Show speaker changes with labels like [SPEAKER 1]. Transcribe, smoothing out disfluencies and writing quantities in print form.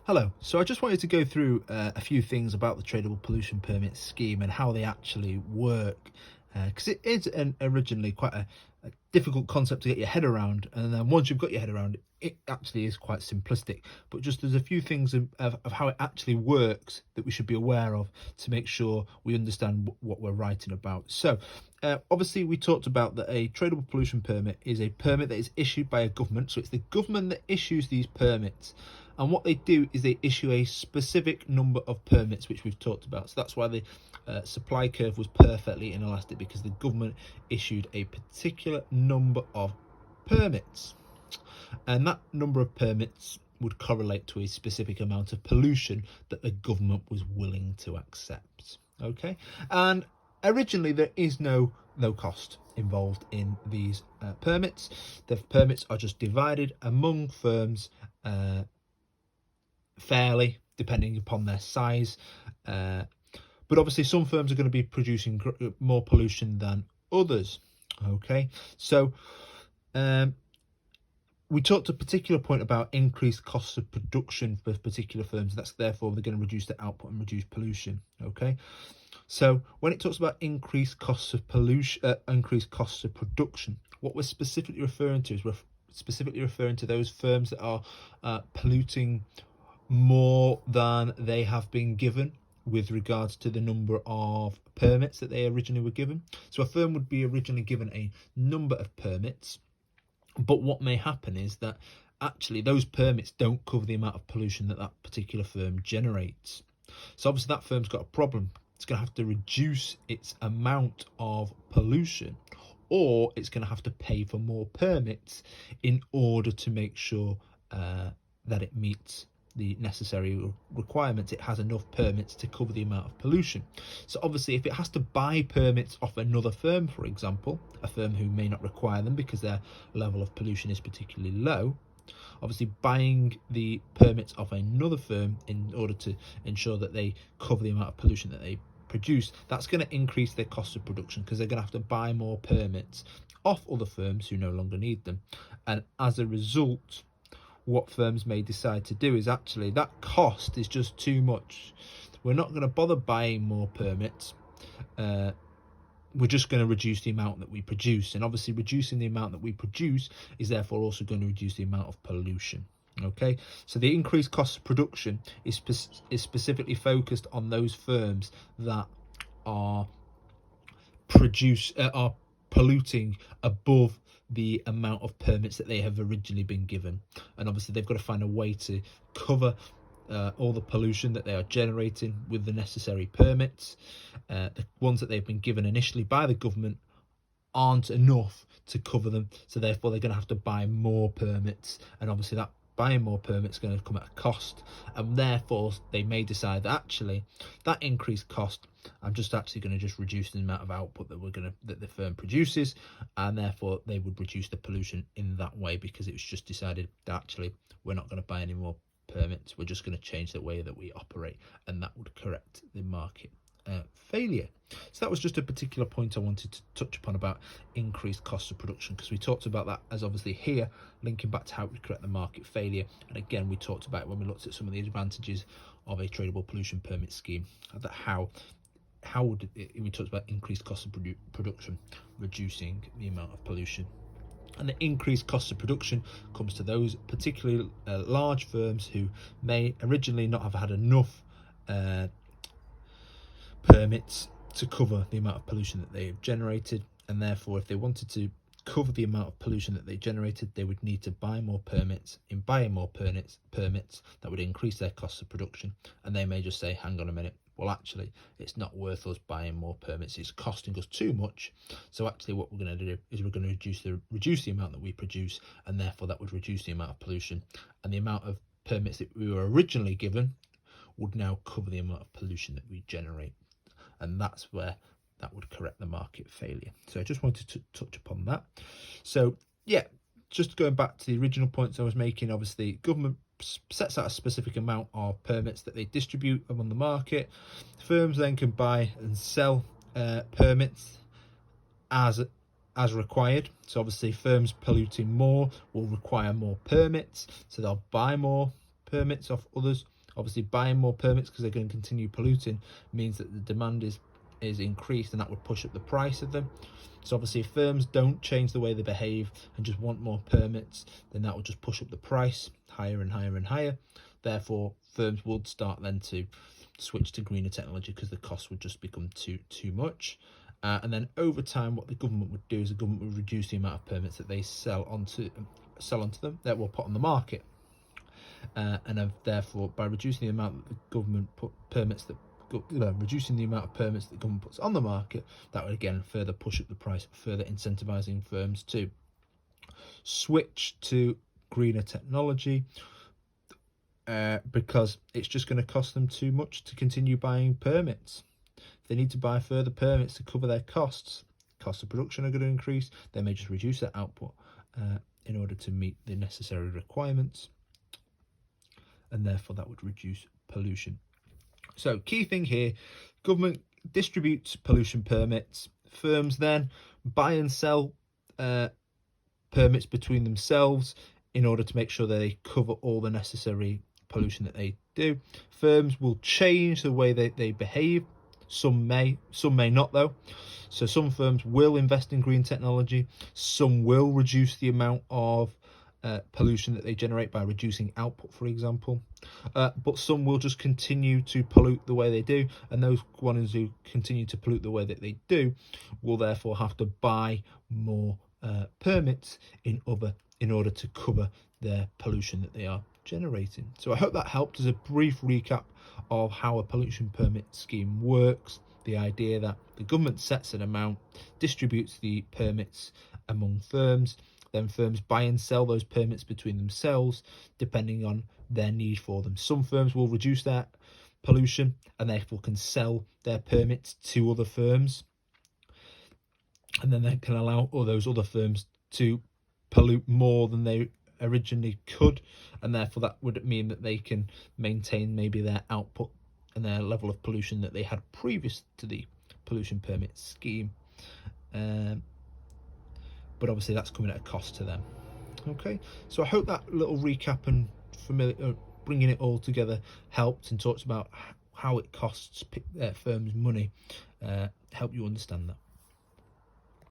[SPEAKER 1] Hello. So I just wanted to go through a few things about the tradable pollution permit scheme and how they actually work, because it is originally quite a difficult concept to get your head around, and then once you've got your head around it, it actually is quite simplistic. But just there's a few things of how it actually works that we should be aware of to make sure we understand what we're writing about. So obviously we talked about that a tradable pollution permit is a permit that is issued by a government. So it's the government that issues these permits, and what they do is they issue a specific number of permits, which we've talked about. So that's why the supply curve was perfectly inelastic, because the government issued a particular number of permits, and that number of permits would correlate to a specific amount of pollution that the government was willing to accept. Okay, and originally there is no cost involved in these permits. The permits are just divided among firms fairly, depending upon their size. But obviously some firms are going to be producing more pollution than others. Okay, so we talked a particular point about increased costs of production for particular firms. That's therefore they're going to reduce their output and reduce pollution. Okay, so when it talks about increased costs of pollution, increased costs of production, what we're specifically referring to is specifically referring to those firms that are polluting more than they have been given with regards to the number of permits that they originally were given. So a firm would be originally given a number of permits, but what may happen is that actually those permits don't cover the amount of pollution that that particular firm generates. So obviously that firm's got a problem. It's going to have to reduce its amount of pollution, or it's going to have to pay for more permits in order to make sure that it meets the necessary requirements. It has enough permits to cover the amount of pollution. So obviously if it has to buy permits off another firm, for example, a firm who may not require them because their level of pollution is particularly low, obviously buying the permits off another firm in order to ensure that they cover the amount of pollution that they produce, that's going to increase their cost of production, because they're going to have to buy more permits off other firms who no longer need them. And as a result, what firms may decide to do is actually that cost is just too much. We're not going to bother buying more permits. We're just going to reduce the amount that we produce, and obviously reducing the amount that we produce is therefore also going to reduce the amount of pollution. Okay, so the increased cost of production is specifically focused on those firms that are polluting above the amount of permits that they have originally been given. And obviously they've got to find a way to cover all the pollution that they are generating with the necessary permits. The ones that they've been given initially by the government aren't enough to cover them, so therefore they're going to have to buy more permits, and obviously that buying more permits is going to come at a cost, and therefore they may decide that actually that increased cost, I'm just actually going to just reduce the amount of output that the firm produces, and therefore they would reduce the pollution in that way, because it was just decided that actually we're not going to buy any more permits, we're just going to change the way that we operate, and that would correct the market failure. So that was just a particular point I wanted to touch upon about increased cost of production, because we talked about that as obviously here linking back to how we correct the market failure, and again we talked about when we looked at some of the advantages of a tradable pollution permit scheme, that how would it, we talked about increased cost of production reducing the amount of pollution. And the increased cost of production comes to those particularly large firms who may originally not have had enough permits to cover the amount of pollution that they have generated, and therefore if they wanted to cover the amount of pollution that they generated, they would need to buy more permits. In buying more permits that would increase their costs of production, and they may just say, hang on a minute, well actually it's not worth us buying more permits, it's costing us too much, so actually what we're going to do is we're going to reduce the amount that we produce, and therefore that would reduce the amount of pollution, and the amount of permits that we were originally given would now cover the amount of pollution that we generate. And that's where that would correct the market failure. So I just wanted to touch upon that. So yeah, just going back to the original points I was making, obviously government sets out a specific amount of permits that they distribute among the market. Firms then can buy and sell permits as required. So obviously firms polluting more will require more permits, so they'll buy more permits off others. Obviously, buying more permits because they're going to continue polluting means that the demand is increased, and that would push up the price of them. So obviously, if firms don't change the way they behave and just want more permits, then that would just push up the price higher and higher and higher. Therefore, firms would start then to switch to greener technology because the cost would just become too much. And then over time, what the government would do is the government would reduce the amount of permits that they sell onto them, that will put on the market. And therefore, by reducing the amount that the government reducing the amount of permits that the government puts on the market, that would again further push up the price, further incentivizing firms to switch to greener technology, because it's just going to cost them too much to continue buying permits. If they need to buy further permits to cover their costs of production are going to increase. They may just reduce their output in order to meet the necessary requirements, and therefore that would reduce pollution. So key thing here, government distributes pollution permits, firms then buy and sell permits between themselves in order to make sure that they cover all the necessary pollution that they do. Firms will change the way they behave. Some may not though. So some firms will invest in green technology, some will reduce the amount of pollution that they generate by reducing output, for example, but some will just continue to pollute the way they do, and those ones who continue to pollute the way that they do will therefore have to buy more permits in order to cover their pollution that they are generating. So I hope that helped as a brief recap of how a pollution permit scheme works. The idea that the government sets an amount, distributes the permits among firms, then firms buy and sell those permits between themselves depending on their need for them. Some firms will reduce their pollution and therefore can sell their permits to other firms, and then they can allow all those other firms to pollute more than they originally could, and therefore that would mean that they can maintain maybe their output and their level of pollution that they had previous to the pollution permit scheme, but obviously that's coming at a cost to them. Okay, so I hope that little recap and bringing it all together helped, and talks about how it costs firms money, help you understand that.